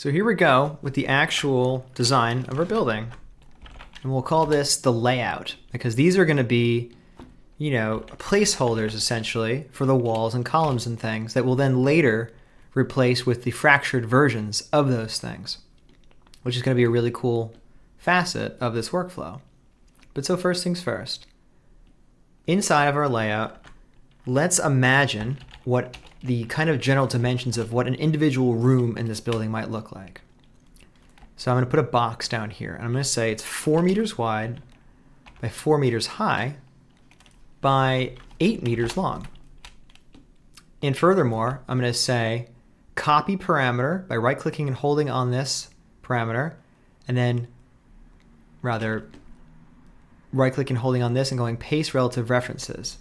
So here we go with the actual design of our building. And we'll call this the layout because these are going to be, placeholders essentially for the walls and columns and things that will then later replace with the fractured versions of those things, which is going to be a really cool facet of this workflow. But so first things first, inside of our layout, let's imagine what the kind of general dimensions of what an individual room in this building might look like. So I'm going to put a box down here, and I'm going to say it's 4 meters wide by 4 meters high by 8 meters long. And furthermore, I'm going to say copy parameter by right-clicking and holding on this parameter, and then right-clicking and holding on this and going paste relative references.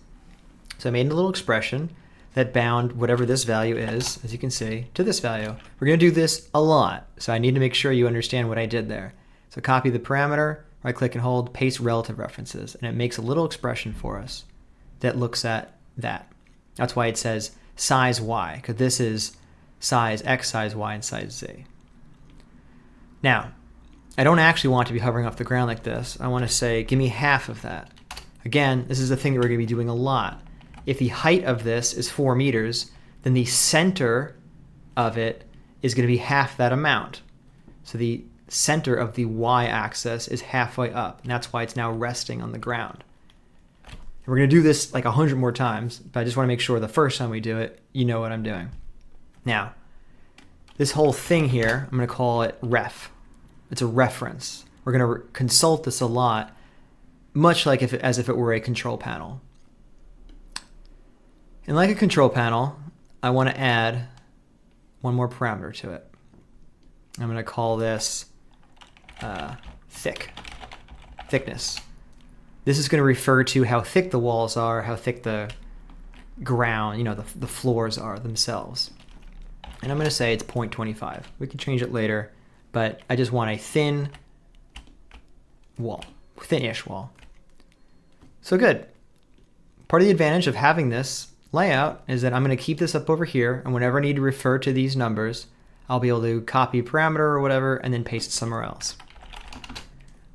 So I made a little expression that bound whatever this value is, as you can see, to this value. We're going to do this a lot, so I need to make sure you understand what I did there. So copy the parameter, right-click and hold, paste relative references, and it makes a little expression for us that looks at that. That's why it says size Y, because this is size X, size Y, and size Z. Now, I don't actually want to be hovering off the ground like this. I want to say, give me half of that. Again, this is the thing that we're going to be doing a lot. If the height of this is 4 meters, then the center of it is going to be half that amount. So the center of the y-axis is halfway up, and that's why it's now resting on the ground. And we're going to do this like 100 more times, but I just want to make sure the first time we do it, you know what I'm doing. Now, this whole thing here, I'm going to call it ref. It's a reference. We're going to consult this a lot, much like as if it were a control panel. And like a control panel, I want to add one more parameter to it. I'm going to call this thickness. This is going to refer to how thick the walls are, how thick the ground, the floors are themselves. And I'm going to say it's 0.25. We can change it later, but I just want a thin wall, thin-ish wall. So good. Part of the advantage of having this layout is that I'm going to keep this up over here, and whenever I need to refer to these numbers, I'll be able to copy a parameter or whatever and then paste it somewhere else.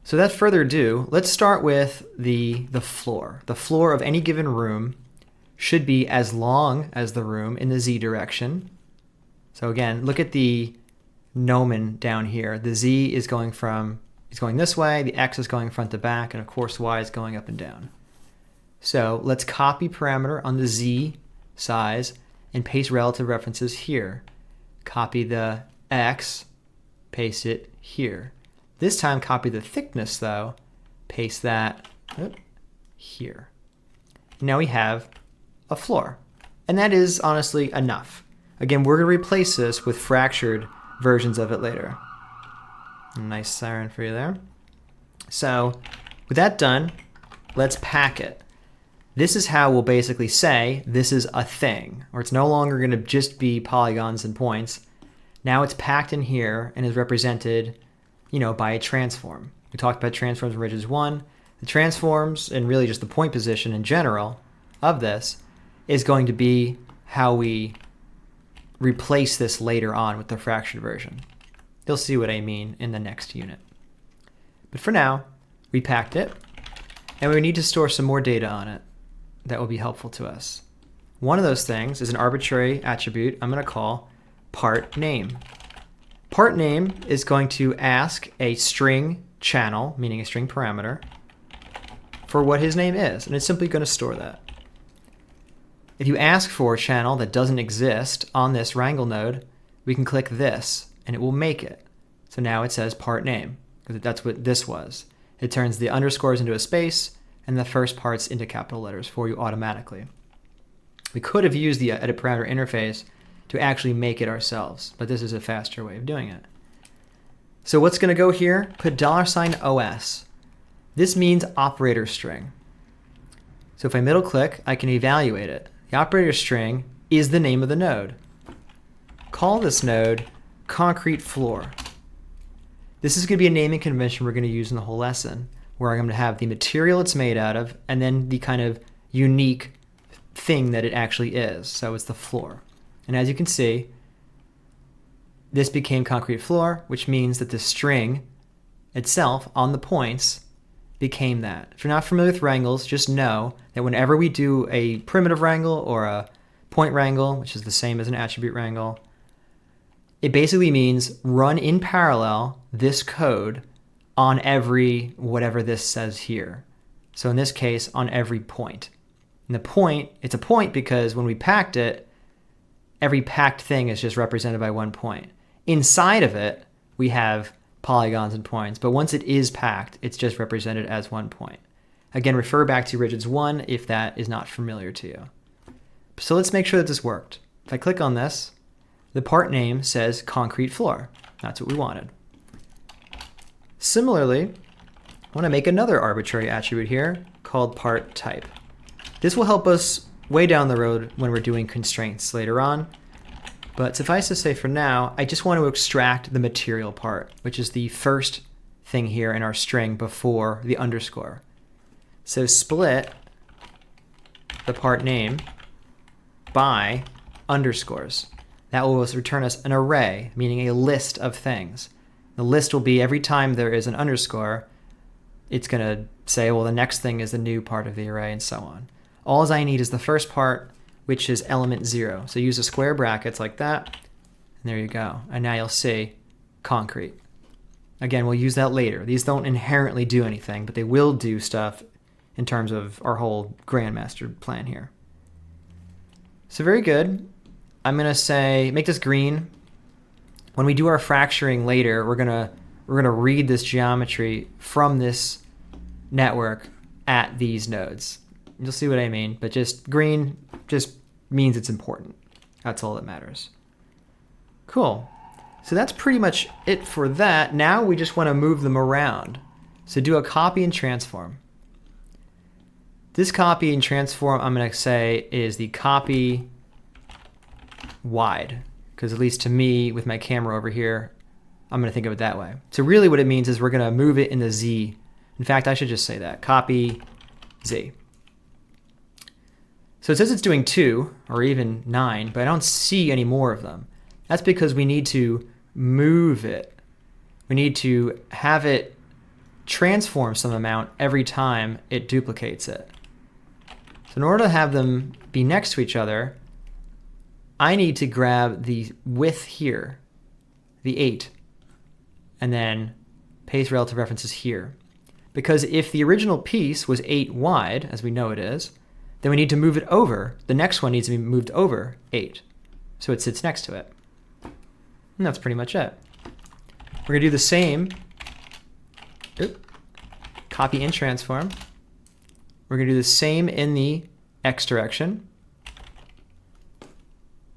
So without further ado, let's start with the floor. The floor of any given room should be as long as the room in the Z direction. So again, look at the gnomon down here. The Z is going this way, the X is going front to back, and of course Y is going up and down. So let's copy parameter on the Z size and paste relative references here. Copy the X, paste it here. This time copy the thickness though, paste that here. Now we have a floor. And that is honestly enough. Again, we're going to replace this with fractured versions of it later. A nice siren for you there. So with that done, let's pack it. This is how we'll basically say this is a thing, or it's no longer going to just be polygons and points. Now it's packed in here and is represented, by a transform. We talked about transforms in Ridges 1. The transforms, and really just the point position in general of this, is going to be how we replace this later on with the fractured version. You'll see what I mean in the next unit. But for now, we packed it, and we need to store some more data on it that will be helpful to us. One of those things is an arbitrary attribute I'm going to call part name. Part name is going to ask a string channel, meaning a string parameter, for what his name is, and it's simply going to store that. If you ask for a channel that doesn't exist on this Wrangle node, we can click this, and it will make it. So now it says part name, because that's what this was. It turns the underscores into a space, and the first parts into capital letters for you automatically. We could have used the edit parameter interface to actually make it ourselves, but this is a faster way of doing it. So what's going to go here? Put $OS. This means operator string. So if I middle click, I can evaluate it. The operator string is the name of the node. Call this node concrete floor. This is going to be a naming convention we're going to use in the whole lesson, where I'm going to have the material it's made out of and then the kind of unique thing that it actually is. So it's the floor. And as you can see, this became concrete floor, which means that the string itself on the points became that. If you're not familiar with wrangles, just know that whenever we do a primitive wrangle or a point wrangle, which is the same as an attribute wrangle, it basically means run in parallel this code on every whatever this says here. So in this case, on every point. And the point, it's a point because when we packed it, every packed thing is just represented by one point. Inside of it, we have polygons and points, but once it is packed, it's just represented as one point. Again, refer back to Rigids 1 if that is not familiar to you. So let's make sure that this worked. If I click on this, the part name says concrete floor. That's what we wanted. Similarly, I want to make another arbitrary attribute here called part type. This will help us way down the road when we're doing constraints later on. But suffice to say for now, I just want to extract the material part, which is the first thing here in our string before the underscore. So split the part name by underscores. That will return us an array, meaning a list of things. The list will be every time there is an underscore, it's going to say, well, the next thing is the new part of the array and so on. All I need is the first part, which is element 0. So use a square brackets like that, and there you go. And now you'll see concrete. Again, we'll use that later. These don't inherently do anything, but they will do stuff in terms of our whole grandmaster plan here. So very good. I'm going to say, make this green. When we do our fracturing later, we're gonna read this geometry from this network at these nodes. You'll see what I mean, but just green just means it's important. That's all that matters. Cool. So that's pretty much it for that. Now we just want to move them around. So do a copy and transform. This copy and transform, I'm going to say, is the copy wide. Because at least to me, with my camera over here, I'm going to think of it that way. So really what it means is we're going to move it in the Z. In fact, I should just say that. Copy Z. So it says it's doing 2 or even 9, but I don't see any more of them. That's because we need to move it. We need to have it transform some amount every time it duplicates it. So in order to have them be next to each other, I need to grab the width here, the 8, and then paste relative references here. Because if the original piece was 8 wide, as we know it is, then we need to move it over. The next one needs to be moved over 8, so it sits next to it. And that's pretty much it. We're going to do the same. Copy and transform. We're going to do the same in the x direction.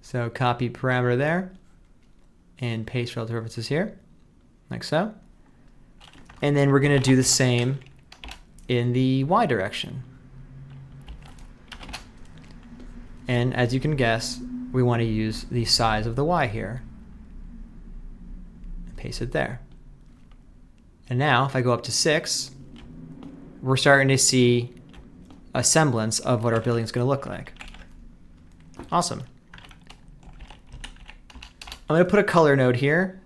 So copy parameter there and paste relative references here, like so. And then we're going to do the same in the y direction. And as you can guess, we want to use the size of the y here. Paste it there. And now if I go up to 6, we're starting to see a semblance of what our building is going to look like. Awesome. I'm going to put a color node here.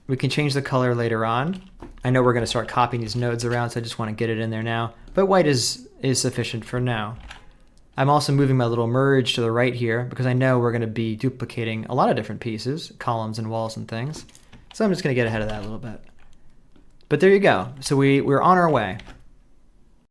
We can change the color later on. I know we're going to start copying these nodes around, so I just want to get it in there now. But white is sufficient for now. I'm also moving my little merge to the right here because I know we're going to be duplicating a lot of different pieces, columns and walls and things. So I'm just going to get ahead of that a little bit. But there you go. So we're on our way.